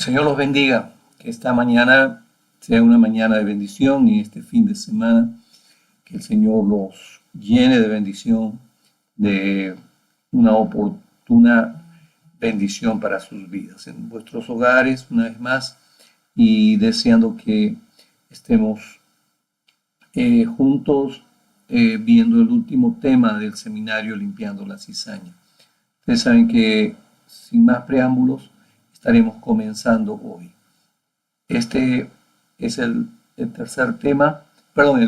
Señor los bendiga, que esta mañana sea una mañana de bendición y este fin de semana que el Señor los llene de bendición, de una oportuna bendición para sus vidas, en vuestros hogares una vez más, y deseando que estemos juntos viendo el último tema del seminario Limpiando la Cizaña. Ustedes saben que sin más preámbulos estaremos comenzando hoy. Este es el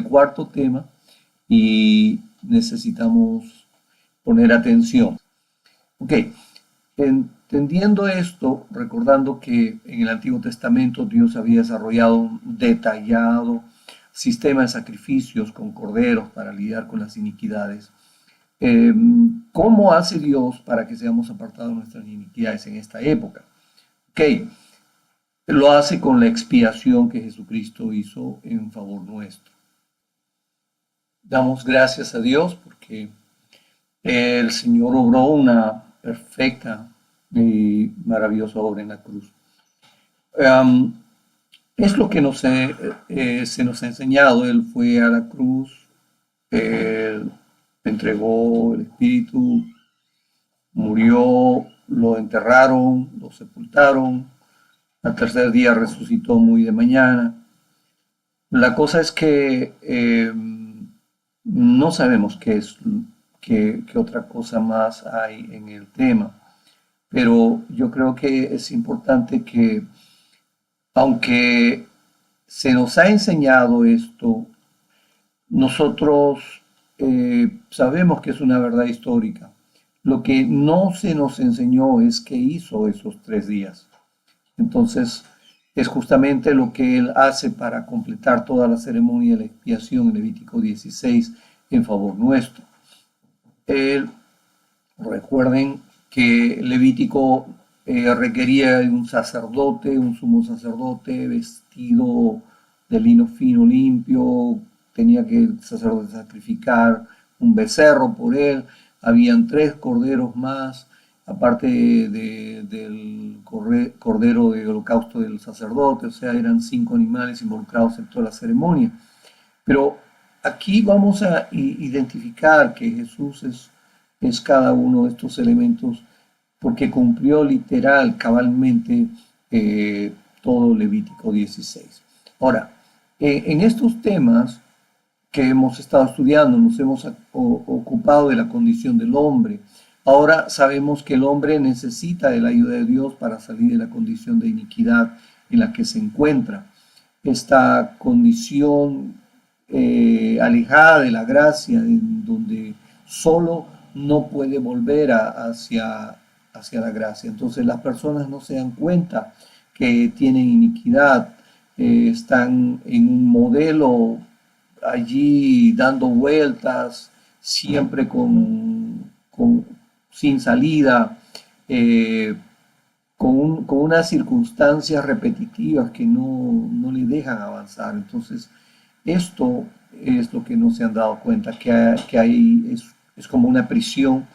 cuarto tema, y necesitamos poner atención. Ok, entendiendo esto, recordando que en el Antiguo Testamento Dios había desarrollado un detallado sistema de sacrificios con corderos para lidiar con las iniquidades. ¿Cómo hace Dios para que seamos apartados de nuestras iniquidades en esta época? Ok, lo hace con la expiación que Jesucristo hizo en favor nuestro. Damos gracias a Dios porque el Señor obró una perfecta y maravillosa obra en la cruz. Es lo que se nos ha enseñado. Él fue a la cruz, Él entregó el Espíritu, murió, lo enterraron, lo sepultaron, al tercer día resucitó muy de mañana. La cosa es que no sabemos qué otra cosa más hay en el tema, pero yo creo que es importante que, aunque se nos ha enseñado esto, nosotros sabemos que es una verdad histórica. Lo que no se nos enseñó es qué hizo esos 3 días. Entonces, es justamente lo que Él hace para completar toda la ceremonia de la expiación en Levítico 16 en favor nuestro. Recuerden que Levítico requería de un sacerdote, un sumo sacerdote vestido de lino fino, limpio. Tenía que el sacerdote sacrificar un becerro por él. Habían 3 corderos más, aparte del cordero de holocausto del sacerdote. O sea, eran 5 animales involucrados en toda la ceremonia. Pero aquí vamos a identificar que Jesús es cada uno de estos elementos, porque cumplió literal, cabalmente, todo Levítico 16. Ahora, en estos temas que hemos estado estudiando, nos hemos ocupado de la condición del hombre. Ahora sabemos que el hombre necesita de la ayuda de Dios para salir de la condición de iniquidad en la que se encuentra. Esta condición alejada de la gracia, en donde solo no puede volver hacia la gracia. Entonces las personas no se dan cuenta que tienen iniquidad, están en un modelo allí dando vueltas, siempre sin salida, con unas circunstancias repetitivas que no le dejan avanzar. Entonces, esto es lo que no se han dado cuenta, que hay, es como una prisión,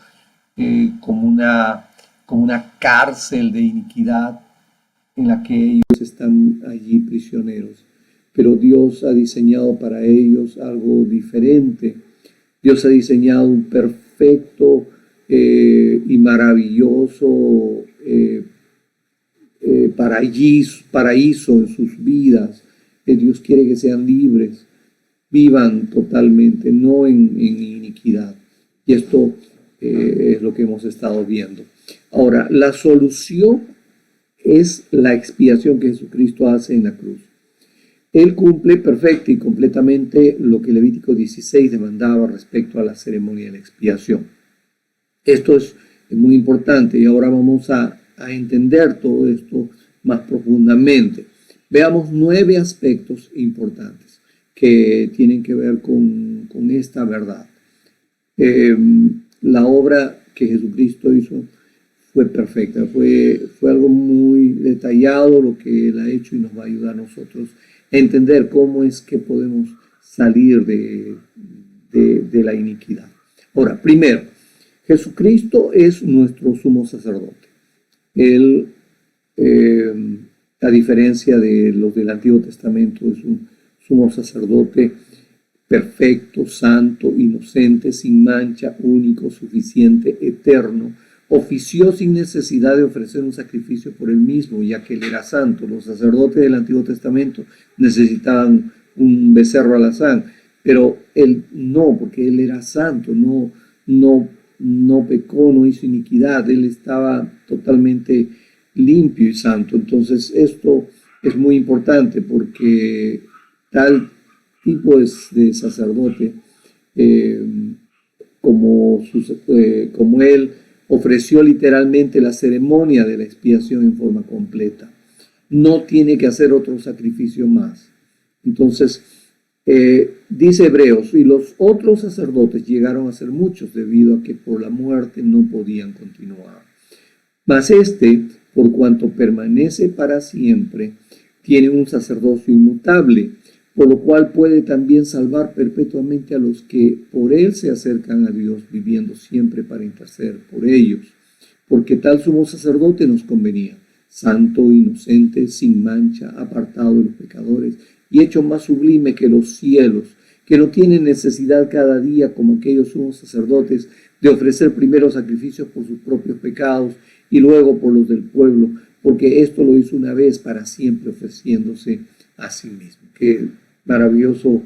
como una cárcel de iniquidad en la que ellos están allí prisioneros. Pero Dios ha diseñado para ellos algo diferente. Dios ha diseñado un perfecto y maravilloso paraíso en sus vidas. Dios quiere que sean libres, vivan totalmente, no en iniquidad. Y esto es lo que hemos estado viendo. Ahora, la solución es la expiación que Jesucristo hace en la cruz. Él cumple perfecta y completamente lo que Levítico 16 demandaba respecto a la ceremonia de la expiación. Esto es muy importante, y ahora vamos a entender todo esto más profundamente. Veamos 9 aspectos importantes que tienen que ver con esta verdad. La obra que Jesucristo hizo fue perfecta, fue algo muy detallado lo que Él ha hecho, y nos va a ayudar a nosotros a entender cómo es que podemos salir de la iniquidad. Ahora, primero, Jesucristo es nuestro sumo sacerdote. Él a diferencia de los del Antiguo Testamento, es un sumo sacerdote perfecto, santo, inocente, sin mancha, único, suficiente, eterno. Ofició sin necesidad de ofrecer un sacrificio por él mismo, ya que él era santo. Los sacerdotes del Antiguo Testamento necesitaban un becerro alazán, pero él no, porque él era santo, no pecó, no hizo iniquidad, él estaba totalmente limpio y santo. Entonces esto es muy importante porque tal tipo de sacerdote como él ofreció literalmente la ceremonia de la expiación en forma completa. No tiene que hacer otro sacrificio más. Entonces, dice Hebreos, y los otros sacerdotes llegaron a ser muchos debido a que por la muerte no podían continuar. Mas por cuanto permanece para siempre, tiene un sacerdocio inmutable, por lo cual puede también salvar perpetuamente a los que por él se acercan a Dios, viviendo siempre para interceder por ellos. Porque tal sumo sacerdote nos convenía, santo, inocente, sin mancha, apartado de los pecadores, y hecho más sublime que los cielos, que no tiene necesidad cada día, como aquellos sumos sacerdotes, de ofrecer primero sacrificios por sus propios pecados y luego por los del pueblo, porque esto lo hizo una vez para siempre, ofreciéndose a sí mismo. Qué maravilloso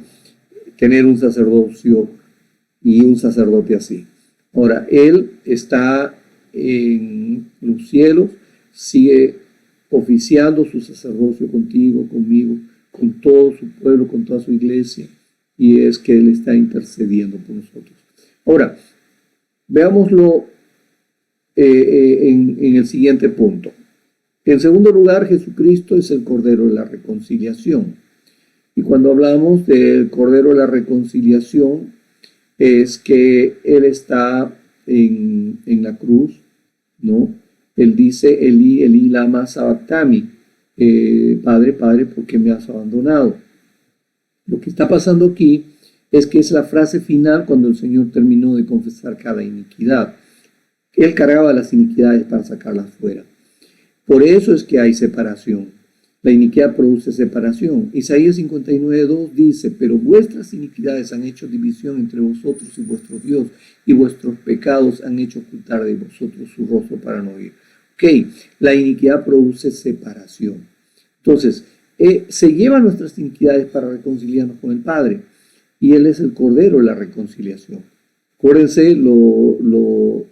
tener un sacerdocio y un sacerdote así. Ahora, él está en los cielos, sigue oficiando su sacerdocio contigo, conmigo, con todo su pueblo, con toda su iglesia, y es que él está intercediendo por nosotros. Ahora, veámoslo en el siguiente punto. En segundo lugar, Jesucristo es el Cordero de la Reconciliación. Y cuando hablamos del Cordero de la Reconciliación, es que Él está en la cruz, ¿no? Él dice, Elí, Elí, lama sabactani, Padre, Padre, ¿por qué me has abandonado? Lo que está pasando aquí es que es la frase final cuando el Señor terminó de confesar cada iniquidad. Él cargaba las iniquidades para sacarlas fuera. Por eso es que hay separación. La iniquidad produce separación. Isaías 59:2 dice, pero vuestras iniquidades han hecho división entre vosotros y vuestro Dios, y vuestros pecados han hecho ocultar de vosotros su rostro para no oír. Ok, la iniquidad produce separación. Entonces, se llevan nuestras iniquidades para reconciliarnos con el Padre, y Él es el Cordero de la Reconciliación. Acuérdense los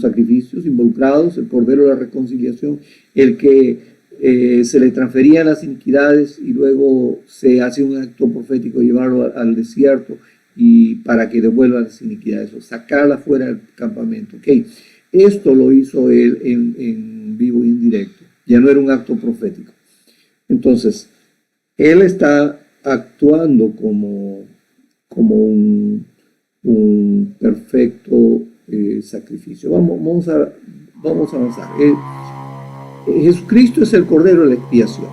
sacrificios involucrados, el Cordero de la Reconciliación, el que se le transferían las iniquidades y luego se hace un acto profético, llevarlo al desierto y para que devuelva las iniquidades o sacarlas fuera del campamento. Okay. Esto lo hizo él en vivo y en directo, ya no era un acto profético. Entonces, él está actuando como un perfecto sacrificio. Vamos a avanzar. Jesucristo es el Cordero de la expiación.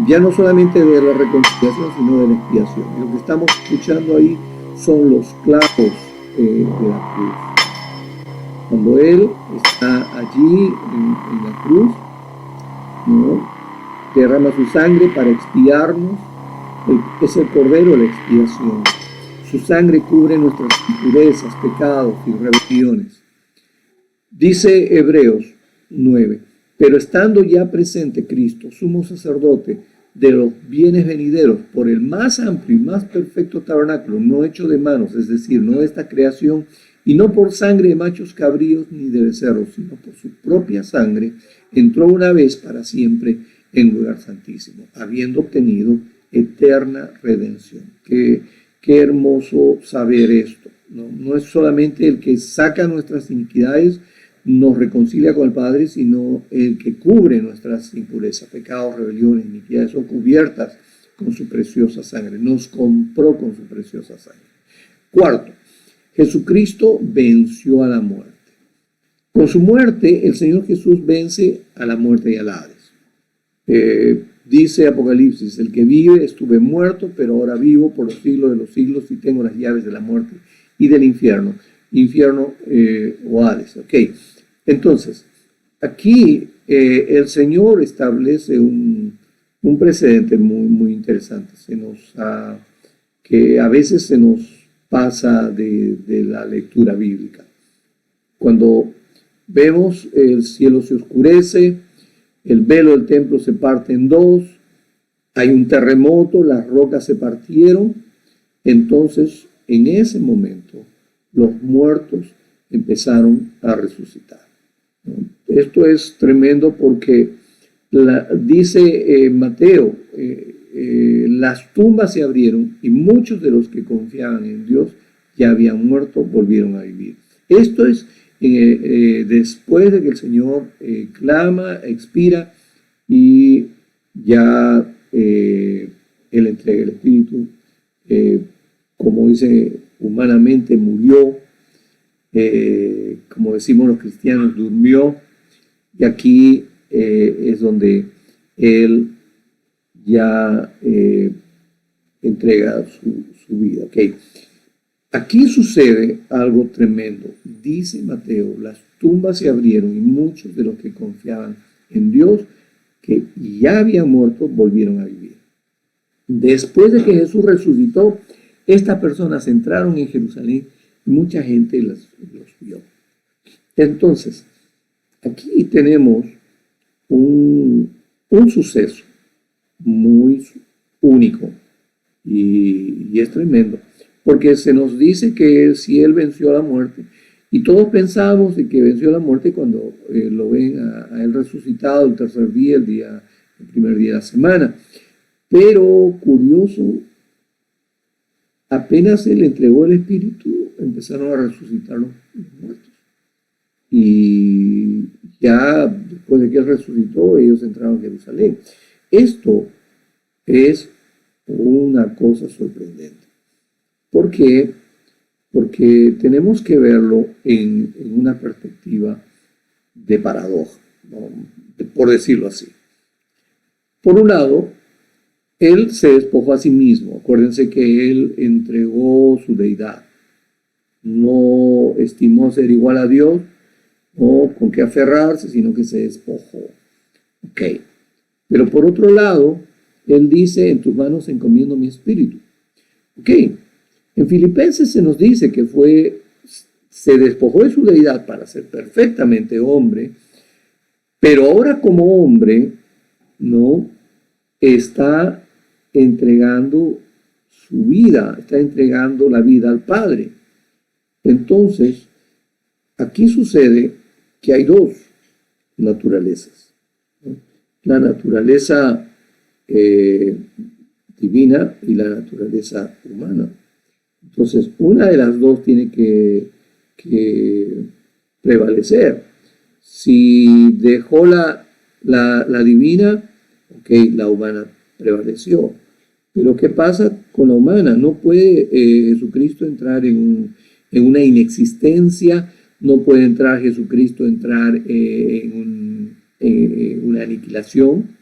Ya no solamente de la reconciliación, sino de la expiación. Y lo que estamos escuchando ahí son los clavos de la cruz. Cuando Él está allí en la cruz, ¿no? Derrama su sangre para expiarnos. Es el Cordero de la expiación. Su sangre cubre nuestras impurezas, pecados y rebeliones. Dice Hebreos 9, pero estando ya presente Cristo, sumo sacerdote de los bienes venideros, por el más amplio y más perfecto tabernáculo, no hecho de manos, es decir, no de esta creación, y no por sangre de machos cabríos ni de becerros, sino por su propia sangre, entró una vez para siempre en lugar santísimo, habiendo obtenido eterna redención. Qué hermoso saber esto. No es solamente el que saca nuestras iniquidades, nos reconcilia con el Padre, sino el que cubre nuestras impurezas, pecados, rebeliones, iniquidades, son cubiertas con su preciosa sangre. Nos compró con su preciosa sangre. Cuarto, Jesucristo venció a la muerte. Con su muerte, el Señor Jesús vence a la muerte y al Hades. Dice Apocalipsis, el que vive, estuve muerto, pero ahora vivo por los siglos de los siglos y tengo las llaves de la muerte y del infierno o Hades. Ok, entonces, aquí el Señor establece un precedente muy interesante. Que a veces se nos pasa de la lectura bíblica. Cuando vemos el cielo se oscurece, el velo del templo se parte en dos, hay un terremoto, las rocas se partieron, entonces en ese momento los muertos empezaron a resucitar. Esto es tremendo porque dice Mateo, las tumbas se abrieron y muchos de los que confiaban en Dios ya habían muerto, volvieron a vivir. Esto es después de que el Señor clama, expira y ya Él entrega el Espíritu, como dice humanamente, murió, como decimos los cristianos, durmió, y aquí es donde Él ya entrega su vida. Okay. Aquí sucede algo tremendo. Dice Mateo, las tumbas se abrieron y muchos de los que confiaban en Dios, que ya habían muerto, volvieron a vivir. Después de que Jesús resucitó, estas personas entraron en Jerusalén y mucha gente los vio. Entonces, aquí tenemos un suceso muy único y es tremendo, porque se nos dice que si Él venció a la muerte, y todos pensamos de que venció a la muerte cuando lo ven a Él resucitado el tercer día, el primer día de la semana. Pero curioso, apenas Él entregó el Espíritu, empezaron a resucitar los muertos. Y ya después de que Él resucitó, ellos entraron a Jerusalén. Esto es una cosa sorprendente. ¿Por qué? Porque tenemos que verlo en una perspectiva de paradoja, ¿no? Por decirlo así. Por un lado, Él se despojó a sí mismo. Acuérdense que Él entregó su deidad. No estimó ser igual a Dios, no con qué aferrarse, sino que se despojó. Ok. Pero por otro lado, Él dice, en tus manos encomiendo mi espíritu. Ok. En Filipenses se nos dice que se despojó de su deidad para ser perfectamente hombre, pero ahora como hombre, ¿no? Está entregando su vida, está entregando la vida al Padre. Entonces, aquí sucede que hay dos naturalezas, ¿no? La naturaleza divina y la naturaleza humana. Entonces, una de las dos tiene que prevalecer. Si dejó la divina, ok, la humana prevaleció. Pero ¿qué pasa con la humana? No puede Jesucristo entrar en una inexistencia, no puede Jesucristo entrar en una aniquilación,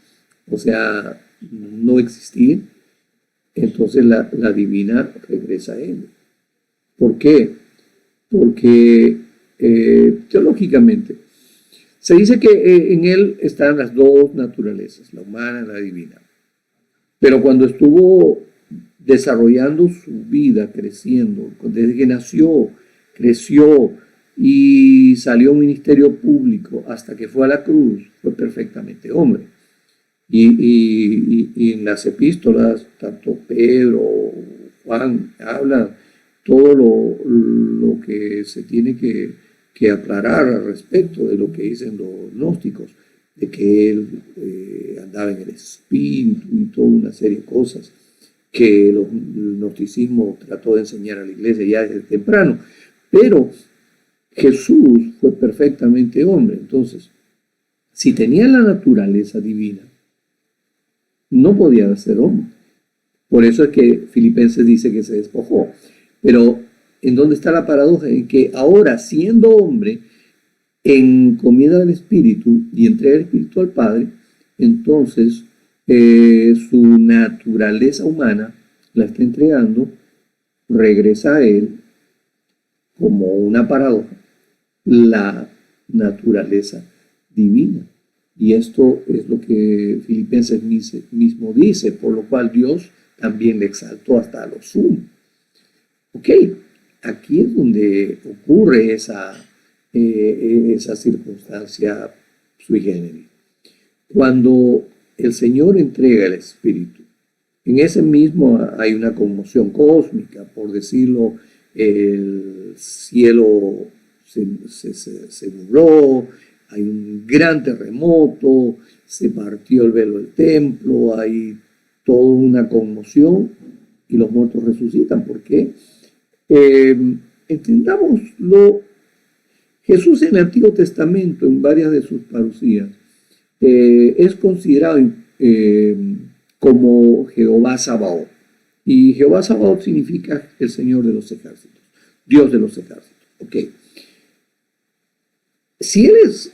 o sea, no existir. Entonces la divina regresa a Él. ¿Por qué? Porque teológicamente se dice que en Él están las dos naturalezas, la humana y la divina. Pero cuando estuvo desarrollando su vida, creciendo, desde que nació, creció y salió a un ministerio público hasta que fue a la cruz, fue perfectamente hombre. Y en las epístolas, tanto Pedro, Juan, hablan todo lo que se tiene que aclarar al respecto de lo que dicen los gnósticos, de que Él andaba en el espíritu y toda una serie de cosas que el gnosticismo trató de enseñar a la iglesia ya desde temprano. Pero Jesús fue perfectamente hombre. Entonces, si tenía la naturaleza divina, no podía ser hombre. Por eso es que Filipenses dice que se despojó. Pero, ¿en dónde está la paradoja? En que ahora, siendo hombre, encomienda al Espíritu y entrega el Espíritu al Padre, entonces su naturaleza humana la está entregando, regresa a Él como una paradoja, la naturaleza divina. Y esto es lo que Filipenses mismo dice, por lo cual Dios también le exaltó hasta lo sumo. Ok, aquí es donde ocurre esa circunstancia sui generis. Cuando el Señor entrega el Espíritu, en ese mismo hay una conmoción cósmica, por decirlo, el cielo se nubló, hay un gran terremoto, se partió el velo del templo, hay toda una conmoción y los muertos resucitan. ¿Por qué? Entendámoslo, Jesús en el Antiguo Testamento, en varias de sus parucías, es considerado como Jehová Sabaoth. Y Jehová Sabaoth significa el Señor de los ejércitos, Dios de los ejércitos. Ok. Si Él es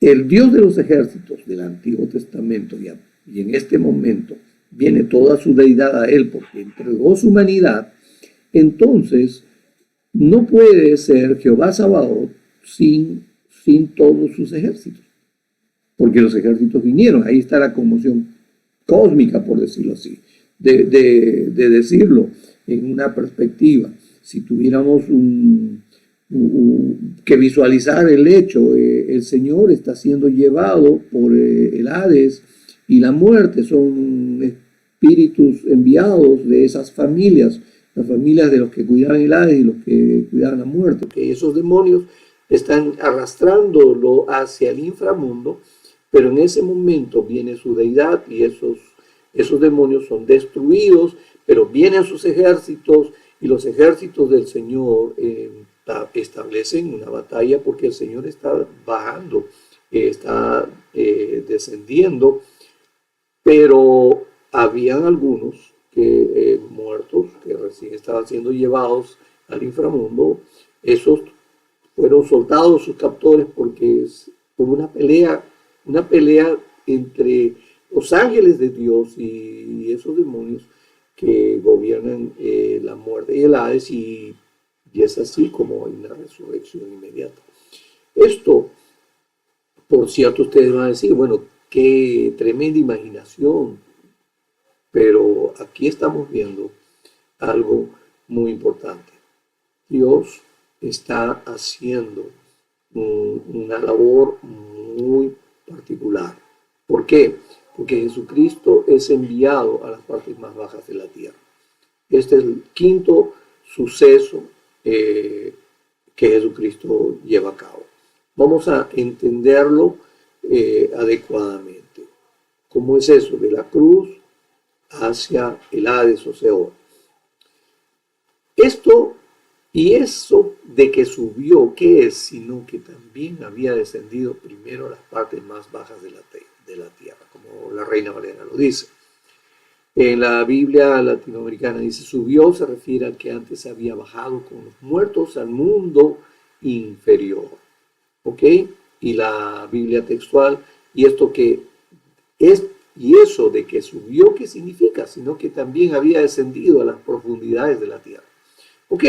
el Dios de los ejércitos del Antiguo Testamento y en este momento viene toda su deidad a Él porque entregó su humanidad, entonces no puede ser Jehová Sabaoth sin todos sus ejércitos, porque los ejércitos vinieron. Ahí está la conmoción cósmica, por decirlo así, de decirlo en una perspectiva. Si tuviéramos que visualizar el hecho, el Señor está siendo llevado por el Hades y la muerte, son espíritus enviados de esas familias, las familias de los que cuidaban el Hades y los que cuidaban la muerte, que esos demonios están arrastrándolo hacia el inframundo, pero en ese momento viene su deidad y esos demonios son destruidos, pero vienen sus ejércitos y los ejércitos del Señor establecen una batalla porque el Señor está bajando, está descendiendo, pero habían algunos muertos que recién estaban siendo llevados al inframundo. Esos fueron soltados sus captores porque hubo una pelea entre los ángeles de Dios y esos demonios que gobiernan la muerte y el Hades, y es así como hay una resurrección inmediata. Esto, por cierto, ustedes van a decir, bueno, qué tremenda imaginación, pero aquí estamos viendo algo muy importante. Dios está haciendo una labor muy particular. ¿Por qué? Porque Jesucristo es enviado a las partes más bajas de la tierra. Este es el quinto suceso que Jesucristo lleva a cabo. Vamos a entenderlo adecuadamente. ¿Cómo es eso? De la cruz hacia el Hades o Seol. Esto y eso de que subió, ¿qué es? Sino que también había descendido primero a las partes más bajas de la tierra, como la Reina Valera lo dice. En la Biblia latinoamericana dice subió, se refiere al que antes había bajado con los muertos al mundo inferior. ¿Ok? Y la Biblia textual, y esto que es, y eso de que subió, ¿qué significa? Sino que también había descendido a las profundidades de la tierra. Ok,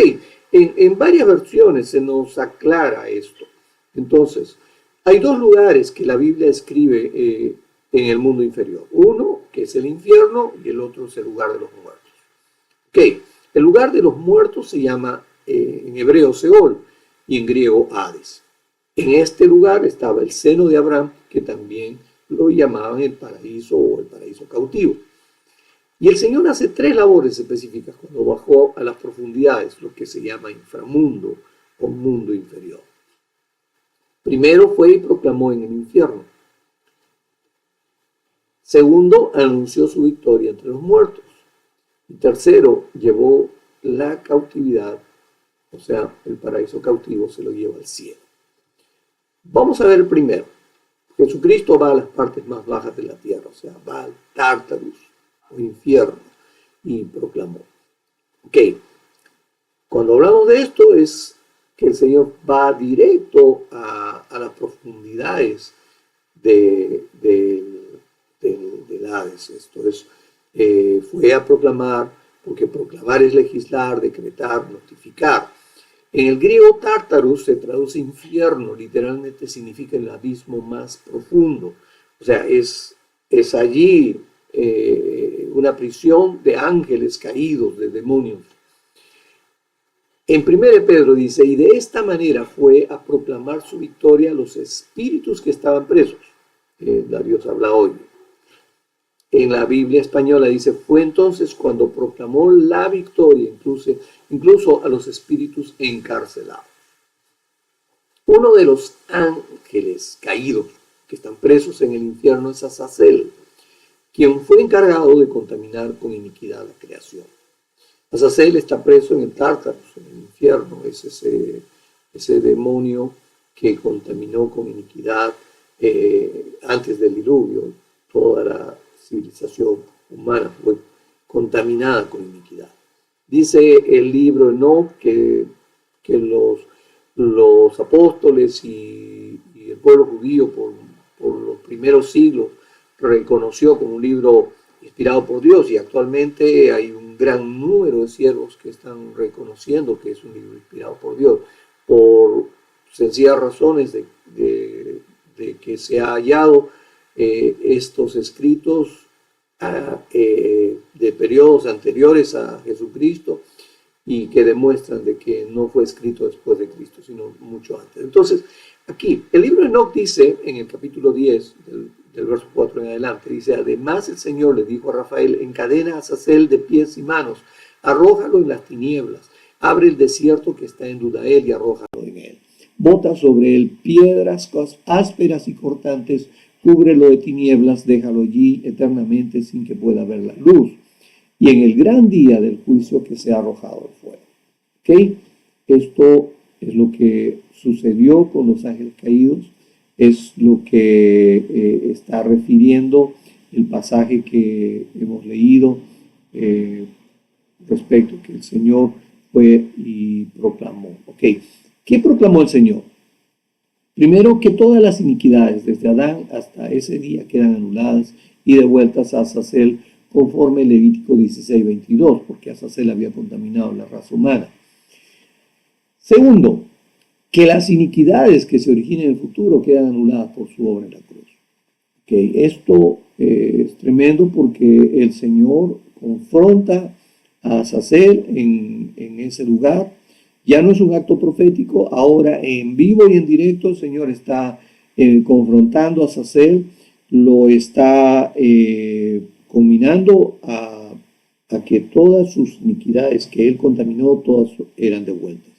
en varias versiones se nos aclara esto. Entonces, hay dos lugares que la Biblia escribe en el mundo inferior. Uno, que es el infierno, y el otro es el lugar de los muertos. Ok, el lugar de los muertos se llama en hebreo Seol y en griego Hades. En este lugar estaba el seno de Abraham, que también lo llamaban el paraíso o el paraíso cautivo. Y el Señor hace tres labores específicas cuando bajó a las profundidades, lo que se llama inframundo o mundo inferior. Primero fue y proclamó en el infierno. Segundo, anunció su victoria entre los muertos. Y tercero, llevó la cautividad, o sea, el paraíso cautivo se lo lleva al cielo. Vamos a ver primero. Jesucristo va a las partes más bajas de la tierra, o sea, va al Tártarus o infierno y proclamó. Ok, cuando hablamos de esto es que el Señor va directo a las profundidades del Hades. Esto es, fue a proclamar, porque proclamar es legislar, decretar, notificar. En el griego Tártarus se traduce infierno, literalmente significa el abismo más profundo. O sea, es allí una prisión de ángeles caídos, de demonios. En 1 Pedro dice, y de esta manera fue a proclamar su victoria a los espíritus que estaban presos. Dios habla hoy. En la Biblia española dice, fue entonces cuando proclamó la victoria incluso a los espíritus encarcelados. Uno de los ángeles caídos que están presos en el infierno es Azazel, quien fue encargado de contaminar con iniquidad la creación. Azazel está preso en el Tártaros, en el infierno, es ese demonio que contaminó con iniquidad antes del diluvio. Toda la civilización humana fue contaminada con iniquidad. Dice el libro Enoc que los apóstoles y el pueblo judío por los primeros siglos reconoció como un libro inspirado por Dios, y actualmente hay un gran número de siervos que están reconociendo que es un libro inspirado por Dios, por sencillas razones de que se ha hallado estos escritos de periodos anteriores a Jesucristo y que demuestran de que no fue escrito después de Cristo, sino mucho antes. Entonces, aquí, el libro de Enoc dice, en el capítulo 10, del verso 4 en adelante, dice, además el Señor le dijo a Rafael, encadena a Azazel de pies y manos, arrójalo en las tinieblas, abre el desierto que está en Dudael y arrójalo en él. Bota sobre él piedras ásperas y cortantes, cúbrelo de tinieblas, déjalo allí eternamente sin que pueda ver la luz. Y en el gran día del juicio que sea arrojado al fuego. ¿Ok? Esto es lo que sucedió con los ángeles caídos, es lo que está refiriendo el pasaje que hemos leído respecto a que el Señor fue y proclamó. ¿Ok? ¿Qué proclamó el Señor? Primero, que todas las iniquidades desde Adán hasta ese día quedan anuladas y devueltas a Azazel conforme Levítico 16:22, porque Azazel había contaminado la raza humana. Segundo, que las iniquidades que se originen en el futuro quedan anuladas por su obra en la cruz. Okay, esto es tremendo porque el Señor confronta a Azazel en ese lugar. Ya no es un acto profético, ahora en vivo y en directo el Señor está confrontando a Azazel, lo está combinando a que todas sus iniquidades que él contaminó, todas eran devueltas.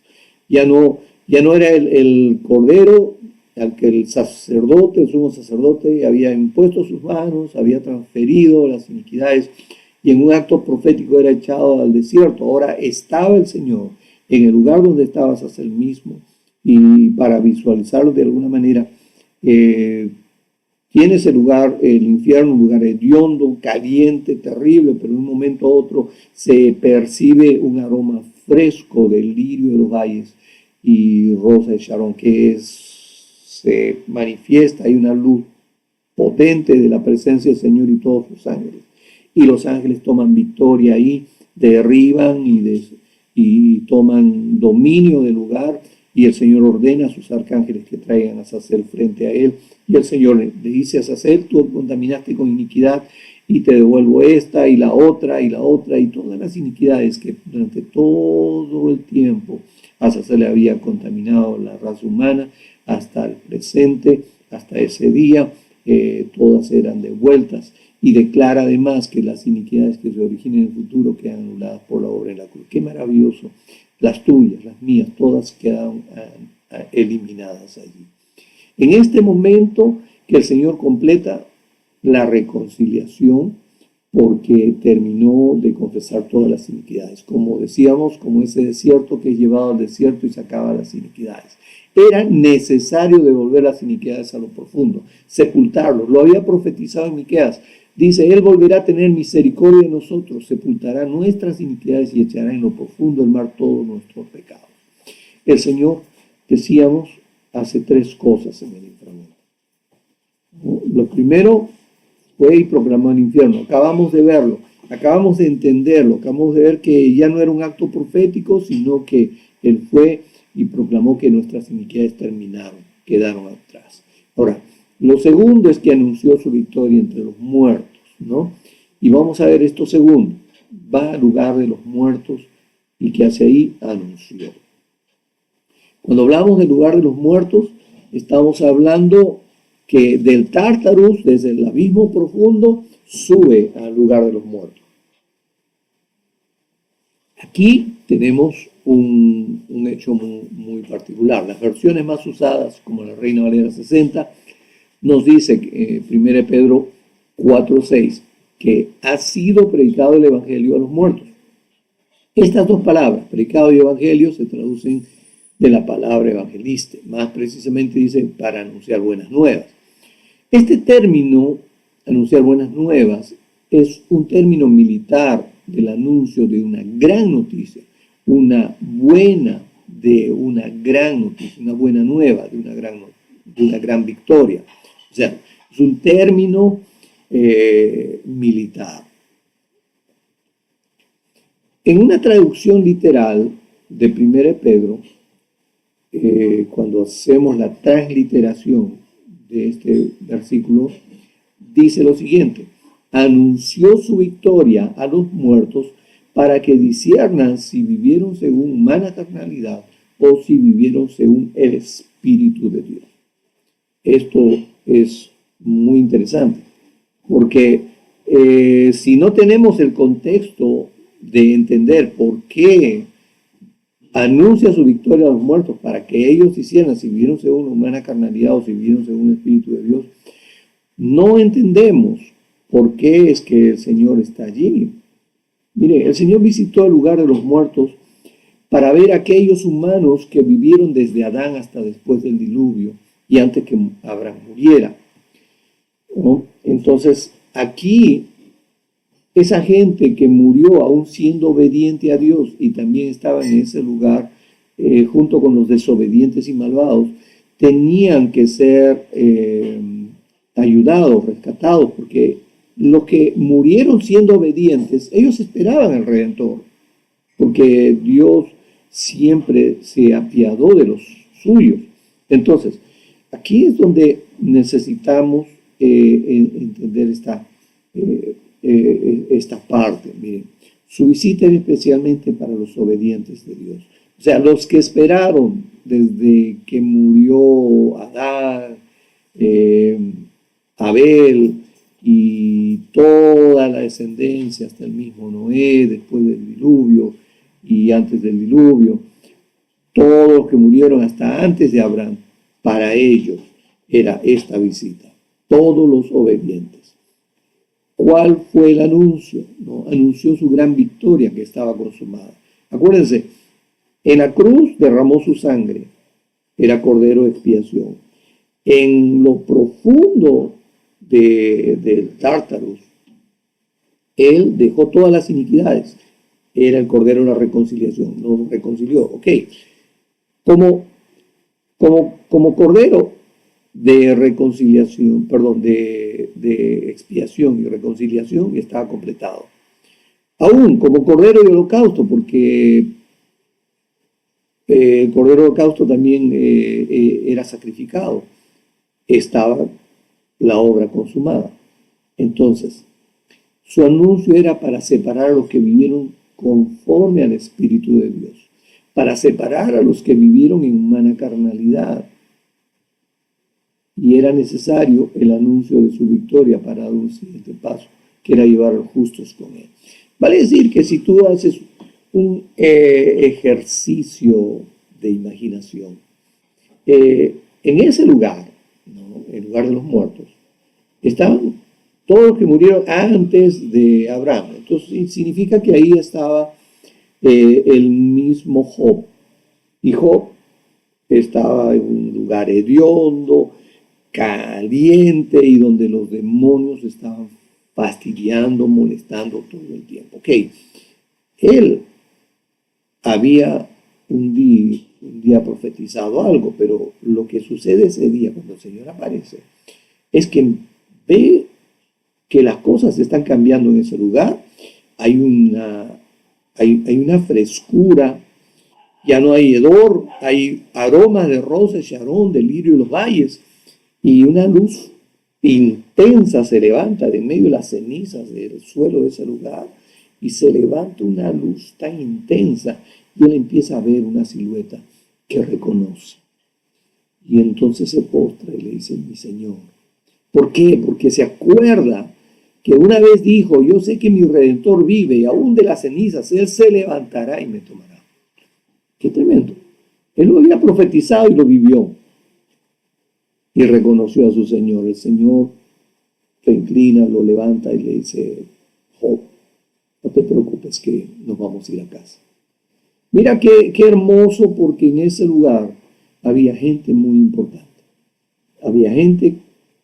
Ya no era el cordero al que el sacerdote, el sumo sacerdote, había impuesto sus manos, había transferido las iniquidades y en un acto profético era echado al desierto. Ahora estaba el Señor en el lugar donde estaba Azazel mismo, y para visualizarlo de alguna manera, tiene ese lugar, el infierno, un lugar hediondo, caliente, terrible, pero de un momento a otro se percibe un aroma fresco del lirio de los valles y rosa de Sharon, se manifiesta, hay una luz potente de la presencia del Señor y todos sus ángeles. Y los ángeles toman victoria ahí, derriban y toman dominio del lugar, y el Señor ordena a sus arcángeles que traigan a Azazel frente a él, y el Señor le dice a Azazel, tú contaminaste con iniquidad, y te devuelvo esta, y la otra, y todas las iniquidades que durante todo el tiempo Azazel había contaminado la raza humana, hasta el presente, hasta ese día, todas eran devueltas, y declara además que las iniquidades que se originen en el futuro quedan anuladas por la obra en la cruz. ¡Qué maravilloso! Las tuyas, las mías, todas quedan eliminadas allí. En este momento que el Señor completa la reconciliación, porque terminó de confesar todas las iniquidades. Como decíamos, como ese desierto que es llevado al desierto y sacaba las iniquidades. Era necesario devolver las iniquidades a lo profundo, sepultarlos. Lo había profetizado en Miqueas. Dice, Él volverá a tener misericordia de nosotros, sepultará nuestras iniquidades y echará en lo profundo del mar todos nuestros pecados. El Señor, decíamos, hace tres cosas en el inframundo. Lo primero fue y proclamó el infierno. Acabamos de verlo, acabamos de entenderlo, acabamos de ver que ya no era un acto profético, sino que Él fue y proclamó que nuestras iniquidades quedaron atrás. Ahora, lo segundo es que anunció su victoria entre los muertos, ¿no? Y vamos a ver esto segundo. Va al lugar de los muertos y que hacia ahí anunció. Cuando hablamos del lugar de los muertos, estamos hablando que del Tártarus, desde el abismo profundo, sube al lugar de los muertos. Aquí tenemos un hecho muy particular. Las versiones más usadas, como la Reina Valera 60, nos dice, 1 Pedro 4:6, que ha sido predicado el Evangelio a los muertos. Estas dos palabras, predicado y evangelio, se traducen de la palabra evangelista. Más precisamente dice para anunciar buenas nuevas. Este término, anunciar buenas nuevas, es un término militar del anuncio de una gran noticia, una buena noticia, una buena nueva de una gran victoria. O sea, es un término militar. En una traducción literal de 1 Pedro, cuando hacemos la transliteración de este versículo, dice lo siguiente: anunció su victoria a los muertos para que disciernan si vivieron según humana carnalidad o si vivieron según el Espíritu de Dios. Esto es muy interesante, porque si no tenemos el contexto de entender por qué anuncia su victoria a los muertos, para que ellos hicieran si vivieron según humana carnalidad o si vivieron según el Espíritu de Dios, no entendemos por qué es que el Señor está allí. Mire, el Señor visitó el lugar de los muertos para ver a aquellos humanos que vivieron desde Adán hasta después del diluvio y antes que Abraham muriera, ¿no? Entonces, aquí, esa gente que murió aún siendo obediente a Dios y también estaba en ese lugar junto con los desobedientes y malvados, tenían que ser ayudados, rescatados, porque los que murieron siendo obedientes, ellos esperaban al Redentor, porque Dios siempre se apiadó de los suyos. Entonces, aquí es donde necesitamos entender esta parte. Miren, su visita era especialmente para los obedientes de Dios. O sea, los que esperaron desde que murió Adán, Abel y toda la descendencia hasta el mismo Noé, después del diluvio y antes del diluvio, todos los que murieron hasta antes de Abraham, para ellos era esta visita, todos los obedientes. ¿Cuál fue el anuncio? ¿No? Anunció su gran victoria que estaba consumada. Acuérdense, en la cruz derramó su sangre, era cordero de expiación. En lo profundo del Tártarus, él dejó todas las iniquidades, era el cordero de la reconciliación, nos reconcilió. Ok, como cordero de reconciliación, perdón, de expiación y reconciliación, estaba completado. Aún como cordero de holocausto, porque el cordero de holocausto también era sacrificado, estaba la obra consumada. Entonces, su anuncio era para separar a los que vivieron conforme al Espíritu de Dios, para separar a los que vivieron en humana carnalidad. Y era necesario el anuncio de su victoria para dar un siguiente paso, que era llevar a los justos con él. Vale decir que si tú haces un ejercicio de imaginación, en ese lugar, ¿no? El lugar de los muertos, estaban todos los que murieron antes de Abraham. Entonces significa que ahí estaba el mismo Job. Y Job estaba en un lugar hediondo, caliente, y donde los demonios estaban fastidiando, molestando todo el tiempo. Ok, él había un día profetizado algo, pero lo que sucede ese día cuando el Señor aparece es que ve que las cosas están cambiando en ese lugar. Hay una frescura Ya no hay hedor, hay aromas de rosa, Sharon, de lirio y los valles, y una luz intensa se levanta de en medio de las cenizas del suelo de ese lugar, y se levanta una luz tan intensa, y él empieza a ver una silueta que reconoce. Y entonces se postra y le dice, mi Señor. ¿Por qué? Porque se acuerda que una vez dijo, yo sé que mi Redentor vive, y aún de las cenizas Él se levantará y me tomará. Qué tremendo. Él lo había profetizado y lo vivió. Y reconoció a su Señor. El Señor se inclina, lo levanta y le dice, Job, no te preocupes que nos vamos a ir a casa. Mira qué hermoso, porque en ese lugar había gente muy importante. Había gente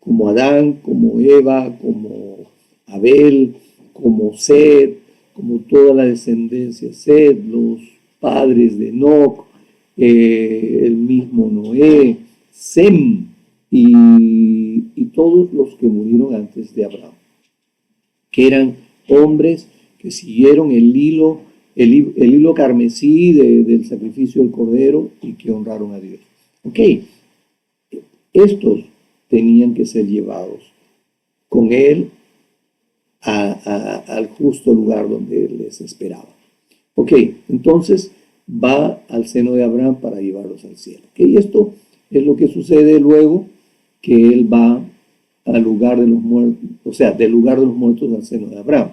como Adán, como Eva, como Abel, como Sed, como toda la descendencia Sed, los padres de Enoc, el mismo Noé, Sem y todos los que murieron antes de Abraham, que eran hombres que siguieron el hilo carmesí del sacrificio del Cordero y que honraron a Dios. Ok, estos tenían que ser llevados con él al justo lugar donde él les esperaba. Ok, entonces va al seno de Abraham para llevarlos al cielo. Ok, y esto es lo que sucede luego que él va al lugar de los muertos, o sea, del lugar de los muertos al seno de Abraham.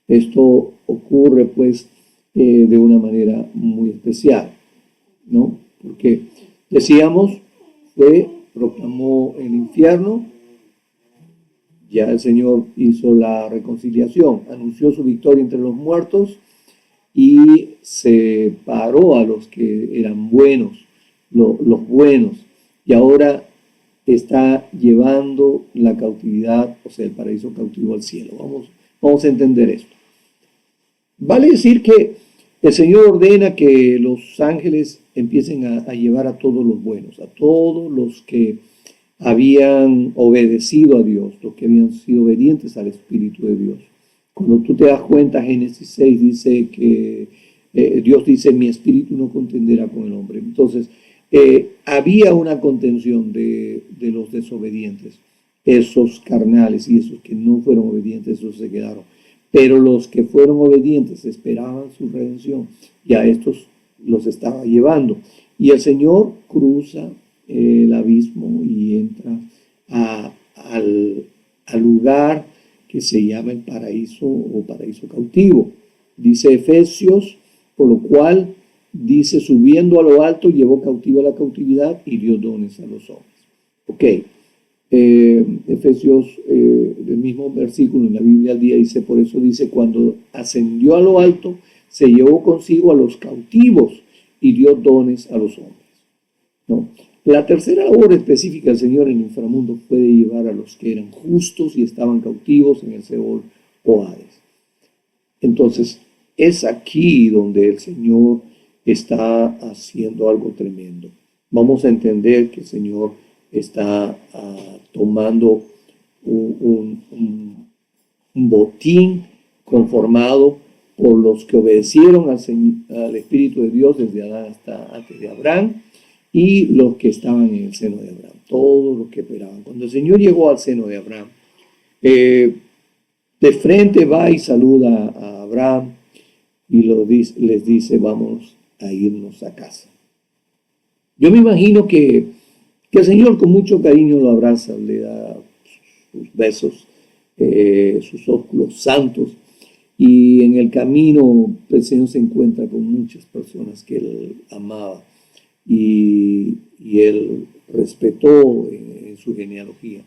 Esto ocurre pues de una manera muy especial, ¿no? Porque decíamos, proclamó el infierno, ya el Señor hizo la reconciliación, anunció su victoria entre los muertos y separó a los que eran buenos, los buenos, y ahora está llevando la cautividad, o sea, el paraíso cautivo al cielo. Vamos a entender esto. Vale decir que el Señor ordena que los ángeles empiecen a llevar a todos los buenos, a todos los que habían obedecido a Dios, los que habían sido obedientes al Espíritu de Dios. Cuando tú te das cuenta, Génesis 6 dice que Dios dice, mi espíritu no contenderá con el hombre. Entonces, había una contención de los desobedientes, esos carnales y esos que no fueron obedientes, esos se quedaron. Pero los que fueron obedientes esperaban su redención y a estos los estaba llevando. Y el Señor cruza el abismo y entra al lugar que se llama el paraíso o paraíso cautivo. Dice Efesios, por lo cual dice, subiendo a lo alto, llevó cautiva la cautividad y dio dones a los hombres. Ok. Efesios, del mismo versículo en la Biblia al día, dice, por eso dice, cuando ascendió a lo alto, se llevó consigo a los cautivos y dio dones a los hombres, ¿no? La tercera labor específica del Señor en el inframundo fue de llevar a los que eran justos y estaban cautivos en el Seol o Hades. Entonces, es aquí donde el Señor está haciendo algo tremendo. Vamos a entender que el Señor está tomando un botín conformado por los que obedecieron al Espíritu de Dios desde Adán hasta antes de Abraham y los que estaban en el seno de Abraham, todos los que esperaban. Cuando el Señor llegó al seno de Abraham, de frente va y saluda a Abraham y les dice, vamos a irnos a casa. Yo me imagino que el Señor con mucho cariño lo abraza, le da sus besos, sus ósculos santos, y en el camino el Señor se encuentra con muchas personas que Él amaba y Él respetó en su genealogía.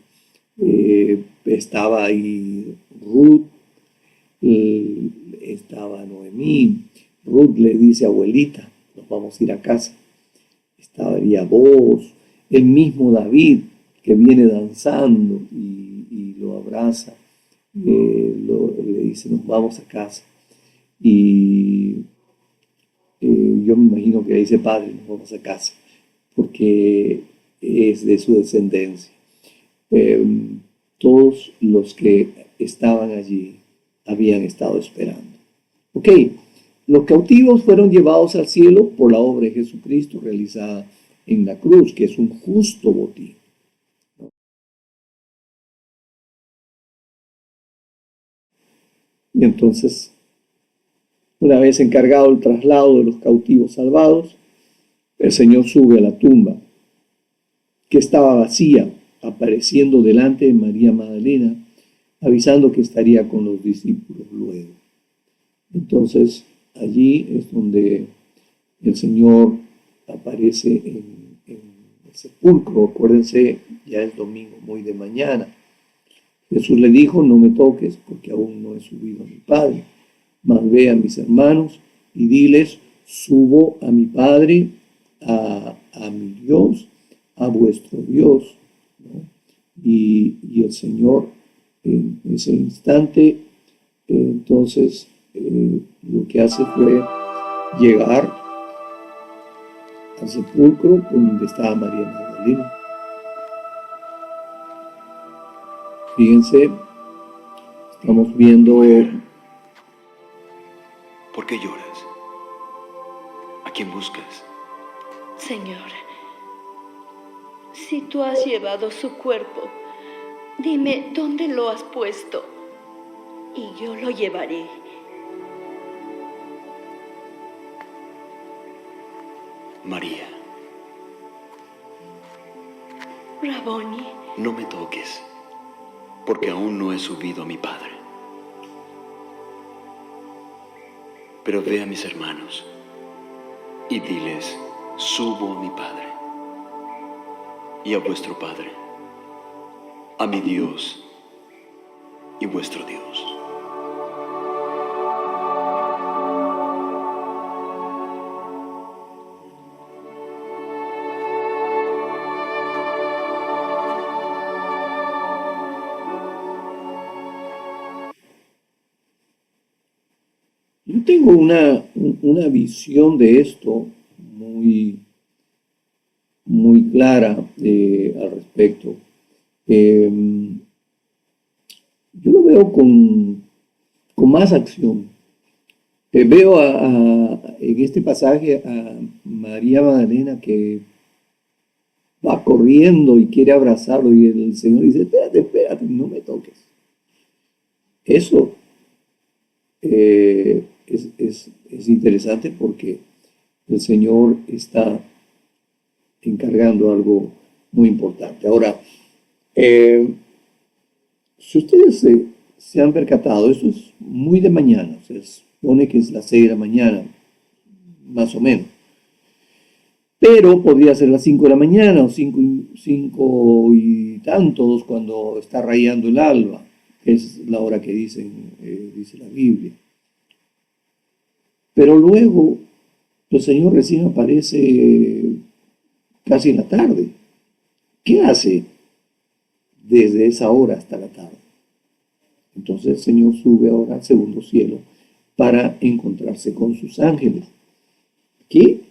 Estaba ahí Ruth, estaba Noemí. Ruth le dice, abuelita, nos vamos a ir a casa. Estaba Boaz, el mismo David que viene danzando y lo abraza, le dice, nos vamos a casa. Y yo me imagino que dice, padre, nos vamos a casa, porque es de su descendencia. Todos los que estaban allí habían estado esperando. Ok, Los cautivos fueron llevados al cielo por la obra de Jesucristo realizada en la cruz, que es un justo botín. Y entonces, una vez encargado el traslado de los cautivos salvados, el Señor sube a la tumba, que estaba vacía, apareciendo delante de María Magdalena, avisando que estaría con los discípulos luego. Entonces, allí es donde el Señor aparece en el sepulcro. Acuérdense, ya es domingo, muy de mañana. Jesús le dijo: no me toques, porque aún no he subido a mi Padre, mas ve a mis hermanos y diles: subo a mi Padre, a mi Dios, a vuestro Dios, ¿no? Y el Señor en ese instante, entonces, lo que hace fue llegar al sepulcro donde estaba María Magdalena. Fíjense, estamos viendo... ¿Por qué lloras? ¿A quién buscas? Señor, si tú has llevado su cuerpo, dime dónde lo has puesto y yo lo llevaré. María. Raboni. No me toques, porque aún no he subido a mi Padre. Pero ve a mis hermanos y diles: subo a mi Padre y a vuestro Padre, a mi Dios y vuestro Dios. Yo tengo una visión de esto muy, muy clara al respecto. Yo lo veo con más acción. Veo en este pasaje a María Magdalena que va corriendo y quiere abrazarlo, y el Señor dice: espérate, no me toques. Eso es interesante, porque el Señor está encargando algo muy importante. Ahora, si ustedes se han percatado, esto es muy de mañana, se supone que es las 6 de la mañana, más o menos. Pero podría ser las 5 de la mañana o 5 y tantos, cuando está rayando el alba, que es la hora que dice la Biblia. Pero luego el Señor recién aparece casi en la tarde. ¿Qué hace desde esa hora hasta la tarde? Entonces el Señor sube ahora al segundo cielo para encontrarse con sus ángeles. Aquí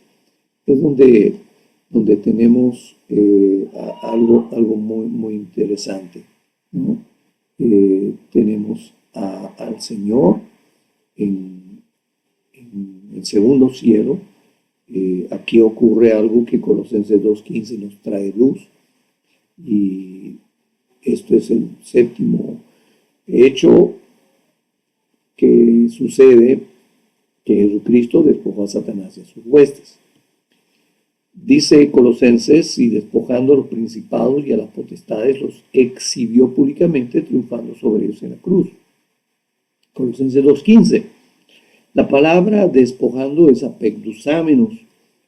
es donde tenemos algo muy, muy interesante, ¿no? Tenemos al Señor en el segundo cielo. Aquí ocurre algo que Colosenses 2:15 nos trae luz, y esto es el séptimo hecho que sucede, que Jesucristo despojó a Satanás y a sus huestes. Dice Colosenses: y despojando a los principados y a las potestades, los exhibió públicamente, triunfando sobre ellos en la cruz. Colosenses 2:15. La palabra despojando es apekdusamenos.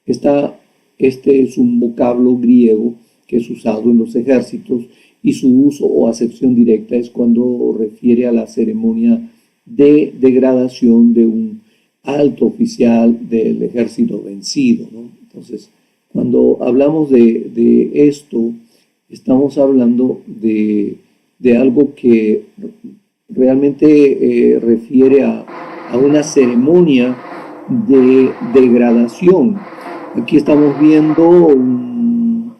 Este es un vocablo griego que es usado en los ejércitos, y su uso o acepción directa es cuando refiere a la ceremonia de degradación de un alto oficial del ejército vencido, ¿no? Entonces, cuando hablamos de esto, estamos hablando de algo que realmente refiere a una ceremonia de degradación. Aquí estamos viendo un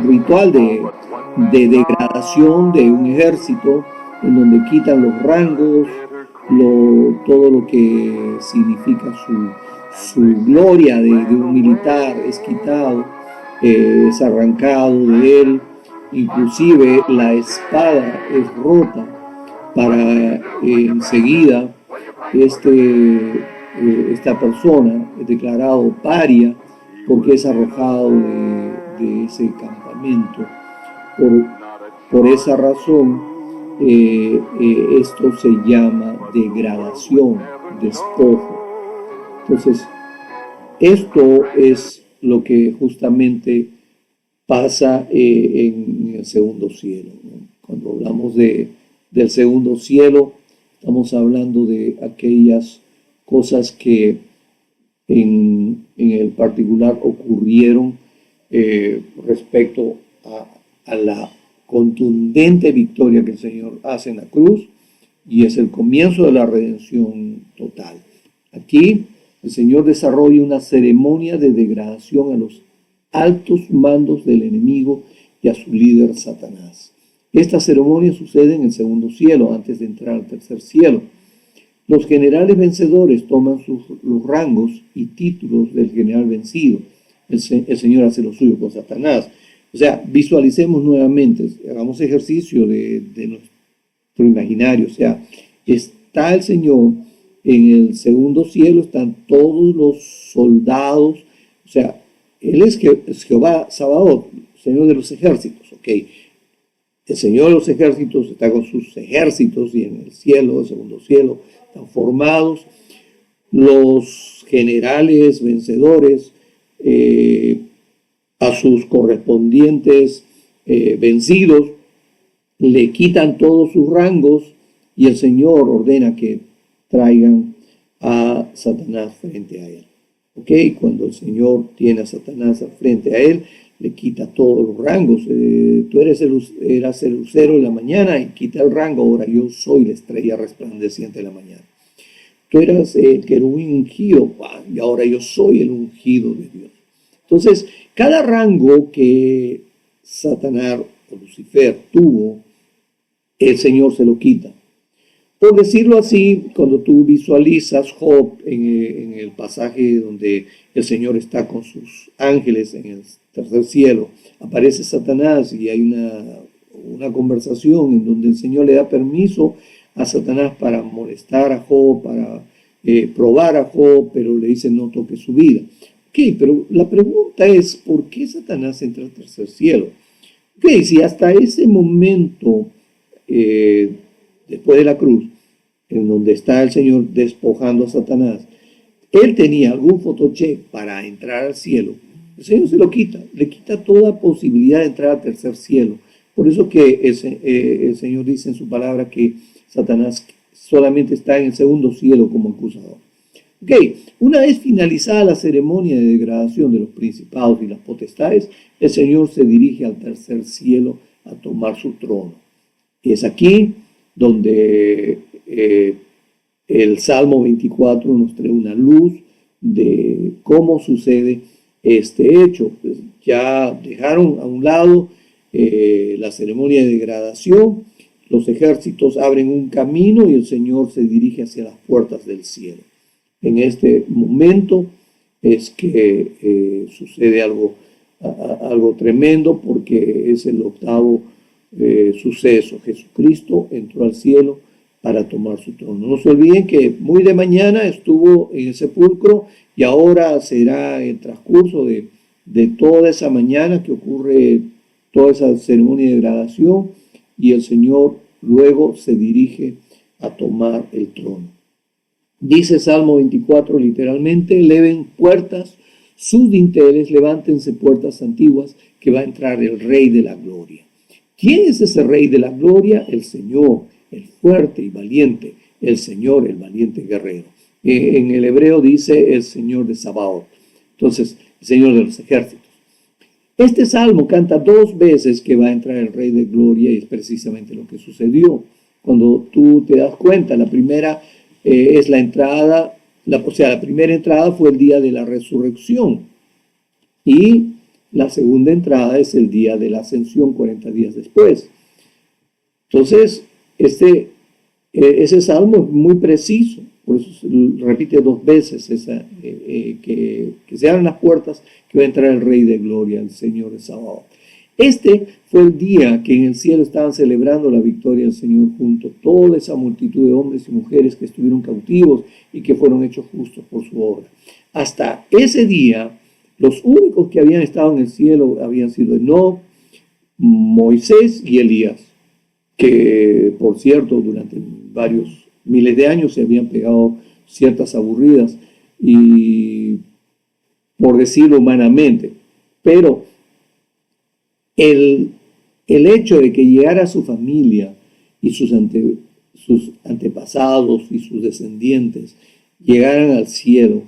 ritual de degradación de un ejército, en donde quitan los rangos, todo lo que significa su gloria de un militar, es quitado, es arrancado de él, inclusive la espada es rota para enseguida esta persona es declarado paria porque es arrojado de ese campamento. Por esa razón, esto se llama degradación, despojo. Entonces, esto es lo que justamente pasa en el segundo cielo, ¿no? Cuando hablamos del segundo cielo, estamos hablando de aquellas cosas que en el particular ocurrieron respecto a la contundente victoria que el Señor hace en la cruz, y es el comienzo de la redención total. Aquí el Señor desarrolla una ceremonia de degradación a los altos mandos del enemigo y a su líder Satanás. Esta ceremonia sucede en el segundo cielo, antes de entrar al tercer cielo. Los generales vencedores toman los rangos y títulos del general vencido. El Señor hace lo suyo con Satanás. O sea, visualicemos nuevamente, hagamos ejercicio de nuestro imaginario. O sea, está el Señor en el segundo cielo, están todos los soldados. O sea, Él es Jehová Sabaoth, Señor de los ejércitos. Ok, el Señor de los ejércitos está con sus ejércitos, y en el cielo, el segundo cielo, están formados los generales vencedores, a sus correspondientes vencidos, le quitan todos sus rangos, y el Señor ordena que traigan a Satanás frente a él. ¿Ok? Cuando el Señor tiene a Satanás frente a él, le quita todos los rangos. Tú eras el lucero de la mañana, y quita el rango. Ahora yo soy la estrella resplandeciente de la mañana. Tú eras el querubín ungido, y ahora yo soy el ungido de Dios. Entonces, cada rango que Satanás o Lucifer tuvo, el Señor se lo quita. Por decirlo así, cuando tú visualizas Job en el pasaje donde el Señor está con sus ángeles en el tercer cielo, aparece Satanás y hay una conversación en donde el Señor le da permiso a Satanás para molestar a Job, para probar a Job, pero le dice no toque su vida. Ok, pero la pregunta es, ¿por qué Satanás entra al tercer cielo? Ok, si hasta ese momento, después de la cruz, en donde está el Señor despojando a Satanás, él tenía algún photocheck para entrar al cielo, el Señor se lo quita, le quita toda posibilidad de entrar al tercer cielo. Por eso que el Señor dice en su palabra que Satanás solamente está en el segundo cielo como acusador. Ok, una vez finalizada la ceremonia de degradación de los principados y las potestades, el Señor se dirige al tercer cielo a tomar su trono. Y es aquí donde el Salmo 24 nos trae una luz de cómo sucede este hecho. Pues ya dejaron a un lado la ceremonia de degradación, los ejércitos abren un camino y el Señor se dirige hacia las puertas del cielo. En este momento es que sucede algo tremendo, porque es el octavo suceso. Jesucristo entró al cielo para tomar su trono. No se olviden que muy de mañana estuvo en el sepulcro, y ahora será el transcurso de toda esa mañana que ocurre toda esa ceremonia de degradación, y el Señor luego se dirige a tomar el trono. Dice Salmo 24 literalmente: eleven puertas sus dinteles, levántense puertas antiguas, que va a entrar el Rey de la Gloria. ¿Quién es ese Rey de la Gloria? El Señor, el fuerte y valiente, el Señor, el valiente guerrero. En el hebreo dice el Señor de Sabaoth, entonces el Señor de los ejércitos. Este salmo canta 2 veces que va a entrar el Rey de Gloria, y es precisamente lo que sucedió. Cuando tú te das cuenta, la primera es la entrada, la primera entrada fue el día de la resurrección, y la segunda entrada es el día de la ascensión, 40 días después. Entonces, este Ese salmo es muy preciso, por eso se repite 2 veces que se abran las puertas, que va a entrar el Rey de Gloria, el Señor de Sabaoth. Este fue el día que en el cielo estaban celebrando la victoria del Señor junto a toda esa multitud de hombres y mujeres que estuvieron cautivos y que fueron hechos justos por su obra. Hasta ese día, los únicos que habían estado en el cielo habían sido Enoc, Moisés y Elías, que por cierto durante varios miles de años se habían pegado ciertas aburridas, y por decirlo humanamente, pero el hecho de que llegara su familia y sus antepasados y sus descendientes llegaran al cielo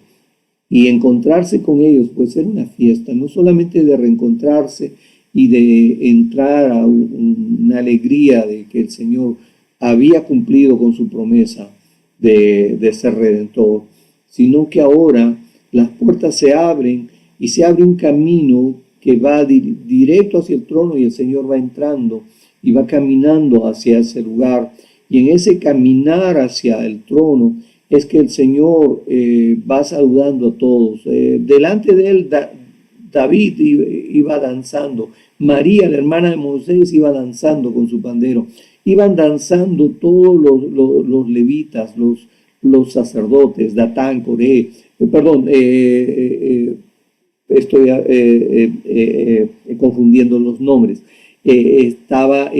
y encontrarse con ellos, pues era una fiesta, no solamente de reencontrarse y de entrar a una alegría de que el Señor había cumplido con su promesa de ser redentor, sino que ahora las puertas se abren y se abre un camino que va directo hacia el trono, y el Señor va entrando y va caminando hacia ese lugar, y en ese caminar hacia el trono es que el Señor va saludando a todos. Delante de él David iba danzando, María, la hermana de Moisés, iba danzando con su pandero, iban danzando todos los levitas, los sacerdotes, Datán, Coré, estoy confundiendo los nombres, estaba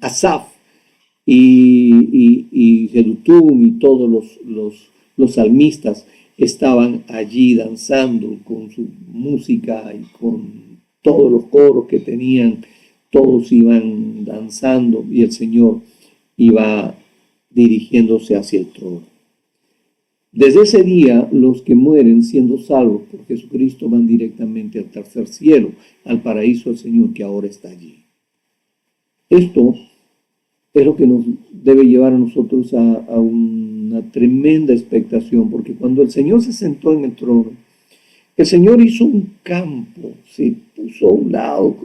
Asaf y Jedutum, y todos los salmistas estaban allí danzando con su música y con todos los coros que tenían. Todos iban danzando y el Señor iba dirigiéndose hacia el trono. Desde ese día, los que mueren siendo salvos por Jesucristo van directamente al tercer cielo, al paraíso del Señor que ahora está allí. Esto es lo que nos debe llevar a nosotros a una tremenda expectación, porque cuando el Señor se sentó en el trono, el Señor hizo un campo, se puso a un lado,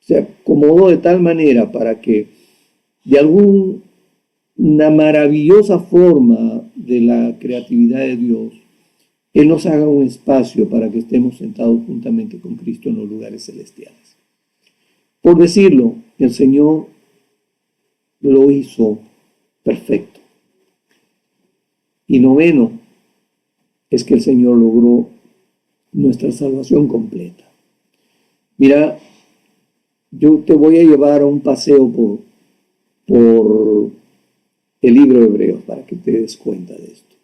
se acomodó de tal manera para que de una maravillosa forma de la creatividad de Dios, Él nos haga un espacio para que estemos sentados juntamente con Cristo en los lugares celestiales. Por decirlo, el Señor lo hizo perfecto. Y noveno es que el Señor logró nuestra salvación completa. Mira, yo te voy a llevar a un paseo por el libro de Hebreos para que te des cuenta de esto.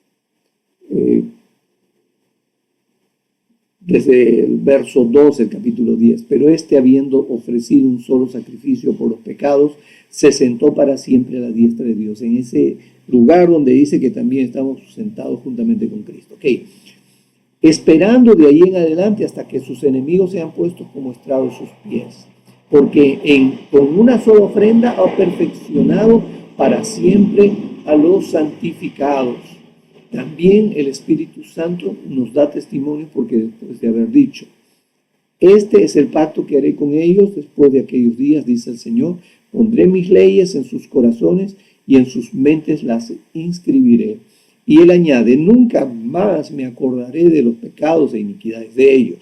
Desde el verso 2 del capítulo 10, pero habiendo ofrecido un solo sacrificio por los pecados, se sentó para siempre a la diestra de Dios, en ese lugar donde dice que también estamos sentados juntamente con Cristo. Esperando de ahí en adelante hasta que sus enemigos sean puestos como estrado de sus pies, porque con una sola ofrenda ha perfeccionado para siempre a los santificados. También el Espíritu Santo nos da testimonio, porque después de haber dicho: este es el pacto que haré con ellos después de aquellos días, dice el Señor, pondré mis leyes en sus corazones y en sus mentes las inscribiré. Y él añade: nunca más me acordaré de los pecados e iniquidades de ellos.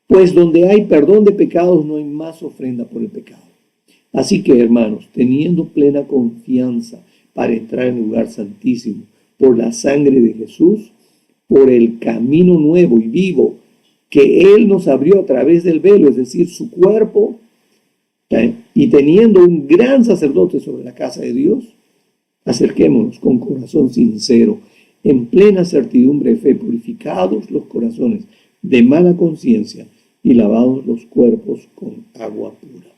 Pues donde hay perdón de pecados no hay más ofrenda por el pecado. Así que, hermanos, teniendo plena confianza para entrar en el lugar santísimo por la sangre de Jesús, por el camino nuevo y vivo que Él nos abrió a través del velo, es decir, su cuerpo, y teniendo un gran sacerdote sobre la casa de Dios, acerquémonos con corazón sincero, en plena certidumbre de fe, purificados los corazones de mala conciencia y lavados los cuerpos con agua pura.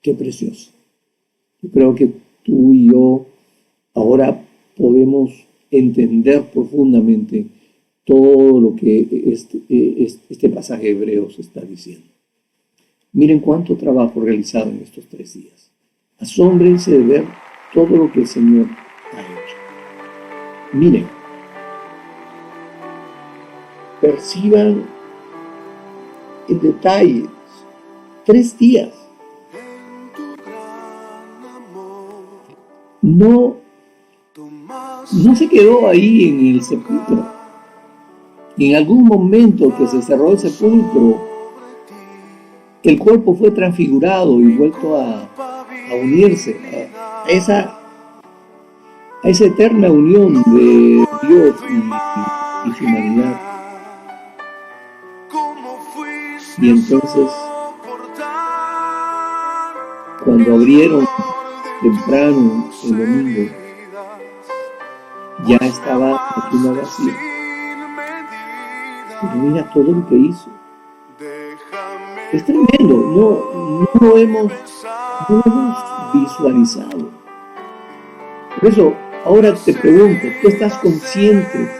Qué precioso. Yo creo que tú y yo ahora podemos entender profundamente todo lo que este pasaje de Hebreos está diciendo. Miren cuánto trabajo realizado en estos 3 días. Asómbrense de ver todo lo que el Señor ha hecho. Miren, perciban en detalles 3 días. En tu gran amor no, no se quedó ahí en el sepulcro. En algún momento que se cerró el sepulcro, el cuerpo fue transfigurado y vuelto a unirse a esa eterna unión de Dios y su humanidad. Y entonces, cuando abrieron temprano el domingo, ya estaba la tumba vacía. Pero mira todo lo que hizo. Es tremendo, no lo hemos visualizado. Por eso, ahora te pregunto, ¿tú estás consciente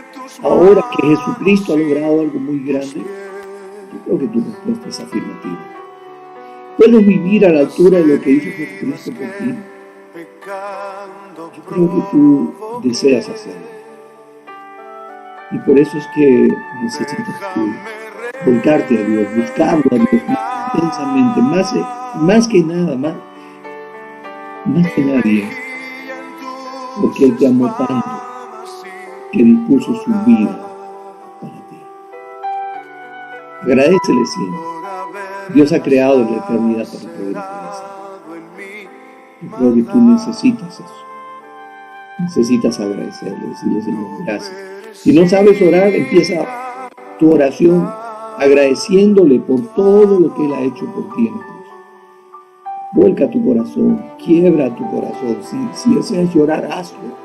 ahora que Jesucristo ha logrado algo muy grande? Yo creo que tu respuesta es afirmativa. ¿Puedes vivir a la altura de lo que hizo Jesucristo por ti? Yo creo que tú deseas hacerlo. Y por eso es que necesitas tú volcarte a Dios, buscarlo a Dios intensamente, más que nada, más que nadie, porque Él te amó tanto que dispuso su vida para ti. Agradécele siempre. Dios ha creado la eternidad para poder agradecer. Yo creo que tú necesitas eso. Necesitas agradecerle, decirle, Señor, gracias. Si no sabes orar, empieza tu oración agradeciéndole por todo lo que Él ha hecho por ti en la cruz. Vuelca tu corazón, quiebra tu corazón. Si deseas llorar, hazlo.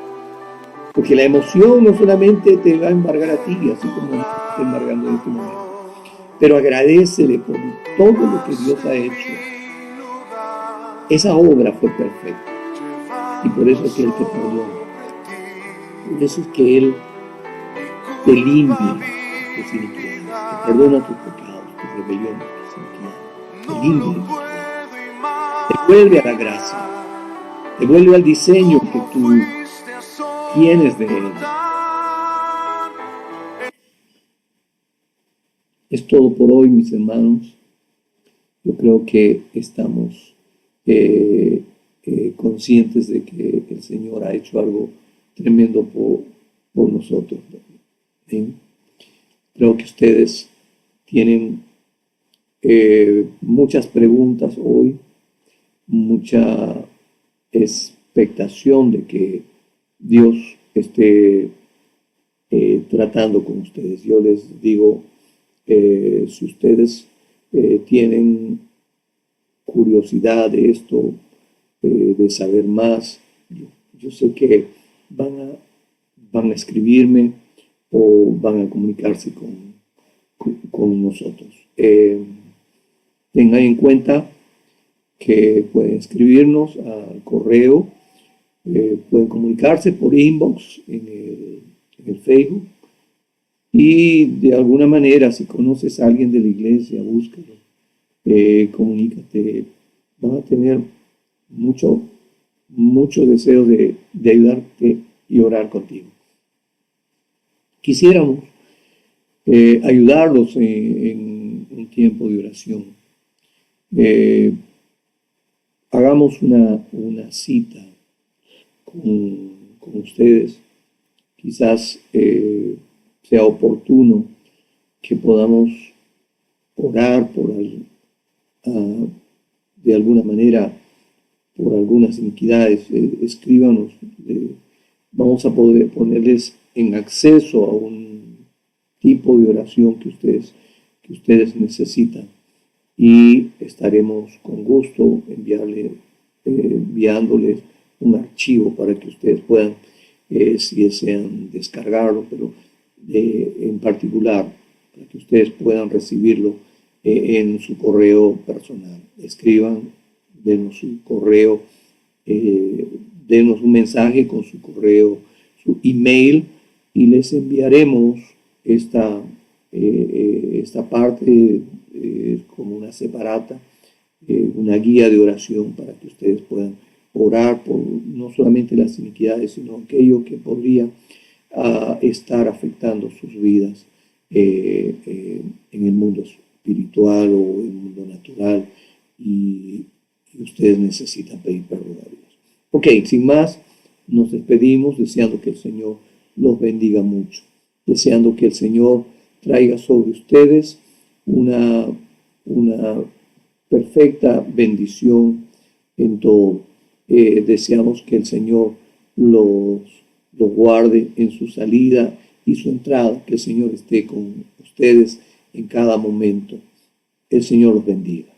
Porque la emoción no solamente te va a embargar a ti, así como te está embargando en este momento, pero agradécele por todo lo que Dios ha hecho. Esa obra fue perfecta. Y por eso es que Él te perdona. Por eso es que Él te limpia tus iniquidades, te perdona tus pecados, tus rebeliones, tus iniquidades, te limpia, te vuelve a la gracia, te vuelve al diseño que tú tienes de Él. Es todo por hoy, mis hermanos. Yo creo que estamos conscientes de que el Señor ha hecho algo tremendo por nosotros. ¿Sí? Creo que ustedes tienen muchas preguntas hoy, mucha expectación de que Dios esté tratando con ustedes. Yo les digo, si ustedes tienen curiosidad de esto, de saber más, yo sé que van a escribirme o van a comunicarse con nosotros. Tengan en cuenta que pueden escribirnos al correo, pueden comunicarse por inbox en el Facebook, y de alguna manera, si conoces a alguien de la iglesia, búscalo, comunícate. Van a tener mucho deseo de ayudarte y orar contigo. Quisiéramos ayudarlos en un tiempo de oración. Hagamos una cita con ustedes. Quizás sea oportuno que podamos orar de alguna manera por algunas iniquidades. Escríbanos. Vamos a poder ponerles en acceso a un tipo de oración que ustedes necesitan, y estaremos con gusto enviándoles un archivo para que ustedes puedan, si desean, descargarlo, pero en particular para que ustedes puedan recibirlo en su correo personal. Escriban, denos su correo, denos un mensaje con su correo, su email, y les enviaremos esta parte como una separata, una guía de oración para que ustedes puedan orar por no solamente las iniquidades, sino aquello que podría estar afectando sus vidas en el mundo espiritual o en el mundo natural, y ustedes necesitan pedir perdón a Dios. Ok, sin más, nos despedimos deseando que el Señor los bendiga mucho, deseando que el Señor traiga sobre ustedes una perfecta bendición en todo. Deseamos que el Señor los guarde en su salida y su entrada, que el Señor esté con ustedes en cada momento. El Señor los bendiga.